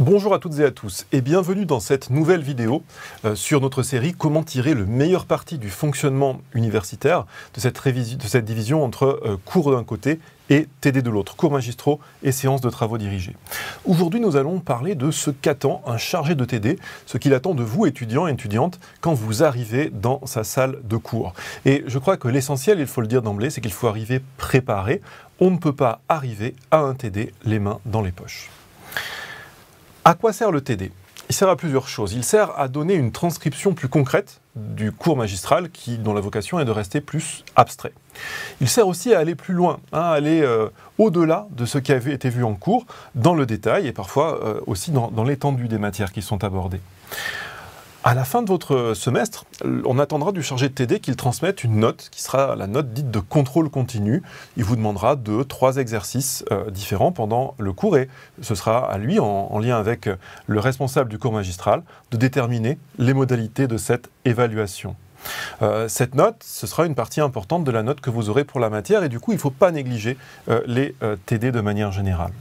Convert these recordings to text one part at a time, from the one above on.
Bonjour à toutes et à tous et bienvenue dans cette nouvelle vidéo sur notre série Comment tirer le meilleur parti du fonctionnement universitaire de cette division entre cours d'un côté et TD de l'autre, cours magistraux et séances de travaux dirigés. Aujourd'hui, nous allons parler de ce qu'attend un chargé de TD, ce qu'il attend de vous, étudiants et étudiantes, quand vous arrivez dans sa salle de cours. Et je crois que l'essentiel, il faut le dire d'emblée, c'est qu'il faut arriver préparé. On ne peut pas arriver à un TD les mains dans les poches. À quoi sert le TD ? Il sert à plusieurs choses. Il sert à donner une transcription plus concrète du cours magistral dont la vocation est de rester plus abstrait. Il sert aussi à aller plus loin, à aller au-delà de ce qui avait été vu en cours, dans le détail et parfois aussi dans l'étendue des matières qui sont abordées. À la fin de votre semestre, on attendra du chargé de TD qu'il transmette une note qui sera la note dite de contrôle continu. Il vous demandera 2-3 exercices différents pendant le cours et ce sera à lui, en lien avec le responsable du cours magistral, de déterminer les modalités de cette évaluation. Cette note, ce sera une partie importante de la note que vous aurez pour la matière et du coup, il ne faut pas négliger les TD de manière générale.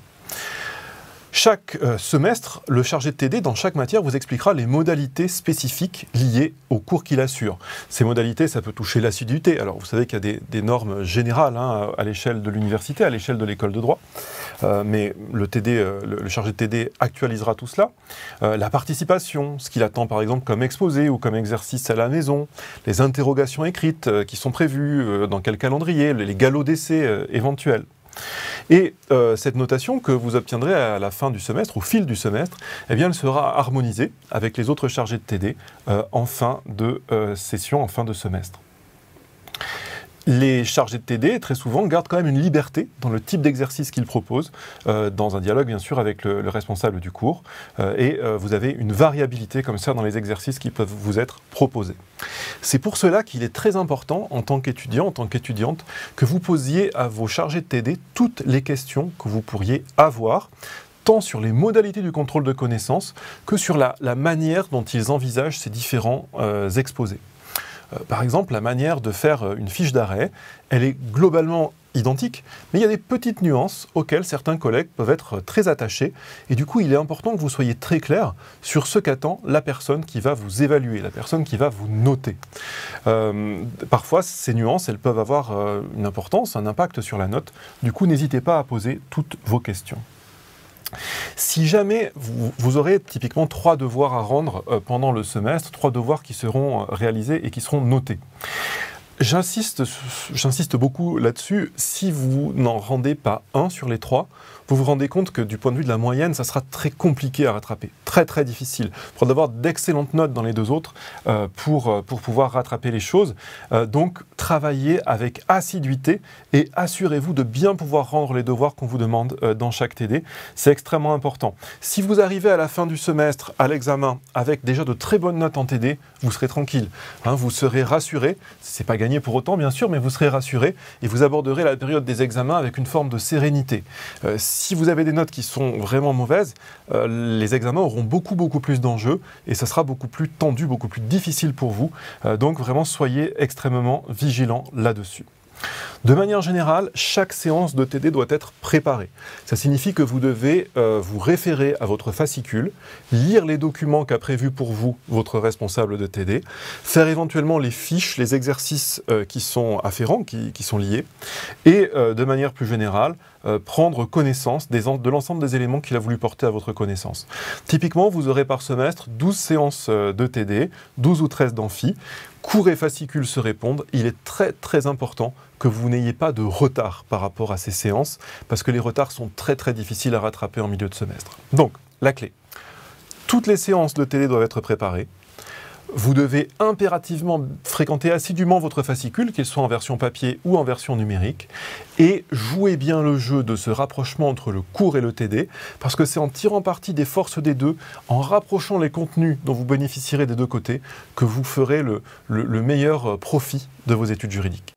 Chaque semestre, le chargé de TD, dans chaque matière, vous expliquera les modalités spécifiques liées au cours qu'il assure. Ces modalités, ça peut toucher l'assiduité. Alors, vous savez qu'il y a des normes générales à l'échelle de l'université, à l'échelle de l'école de droit. Mais le chargé de TD actualisera tout cela. La participation, ce qu'il attend par exemple comme exposé ou comme exercice à la maison. Les interrogations écrites qui sont prévues, dans quel calendrier, les galops d'essai éventuels. Et cette notation que vous obtiendrez à la fin du semestre, au fil du semestre, eh bien, elle sera harmonisée avec les autres chargés de TD en fin de session, en fin de semestre. Les chargés de TD, très souvent, gardent quand même une liberté dans le type d'exercice qu'ils proposent, dans un dialogue, bien sûr, avec le responsable du cours. Et vous avez une variabilité comme ça dans les exercices qui peuvent vous être proposés. C'est pour cela qu'il est très important, en tant qu'étudiant, en tant qu'étudiante, que vous posiez à vos chargés de TD toutes les questions que vous pourriez avoir, tant sur les modalités du contrôle de connaissances que sur la manière dont ils envisagent ces différents exposés. Par exemple, la manière de faire une fiche d'arrêt, elle est globalement identique, mais il y a des petites nuances auxquelles certains collègues peuvent être très attachés. Et du coup, il est important que vous soyez très clair sur ce qu'attend la personne qui va vous évaluer, la personne qui va vous noter. Parfois, ces nuances, elles peuvent avoir une importance, un impact sur la note. Du coup, n'hésitez pas à poser toutes vos questions. Si jamais vous aurez typiquement 3 devoirs à rendre pendant le semestre, 3 devoirs qui seront réalisés et qui seront notés. J'insiste beaucoup là-dessus, si vous n'en rendez pas un sur les 3, vous vous rendez compte que du point de vue de la moyenne, ça sera très compliqué à rattraper, très très difficile. Il faudra avoir d'excellentes notes dans les 2 autres pour pouvoir rattraper les choses. Donc travaillez avec assiduité et assurez-vous de bien pouvoir rendre les devoirs qu'on vous demande dans chaque TD. C'est extrêmement important. Si vous arrivez à la fin du semestre, à l'examen, avec déjà de très bonnes notes en TD, vous serez tranquille. Vous serez rassuré. C'est pas gagné pour autant, bien sûr, mais vous serez rassuré et vous aborderez la période des examens avec une forme de sérénité. Si vous avez des notes qui sont vraiment mauvaises, les examens auront beaucoup plus d'enjeux et ça sera beaucoup plus tendu, beaucoup plus difficile pour vous. Donc vraiment, soyez extrêmement vigilants là-dessus. De manière générale, chaque séance de TD doit être préparée. Ça signifie que vous devez vous référer à votre fascicule, lire les documents qu'a prévus pour vous votre responsable de TD, faire éventuellement les fiches, les exercices qui sont afférents, qui sont liés, et de manière plus générale, prendre connaissance de l'ensemble des éléments qu'il a voulu porter à votre connaissance. Typiquement, vous aurez par semestre 12 séances de TD, 12 ou 13 d'amphi. Cours et fascicules se répondent. Il est très important que vous n'ayez pas de retard par rapport à ces séances, parce que les retards sont très difficiles à rattraper en milieu de semestre. Donc, la clé. Toutes les séances de TD doivent être préparées. Vous devez impérativement fréquenter assidûment votre fascicule, qu'il soit en version papier ou en version numérique, et jouez bien le jeu de ce rapprochement entre le cours et le TD, parce que c'est en tirant parti des forces des deux, en rapprochant les contenus dont vous bénéficierez des 2 côtés, que vous ferez le meilleur profit de vos études juridiques.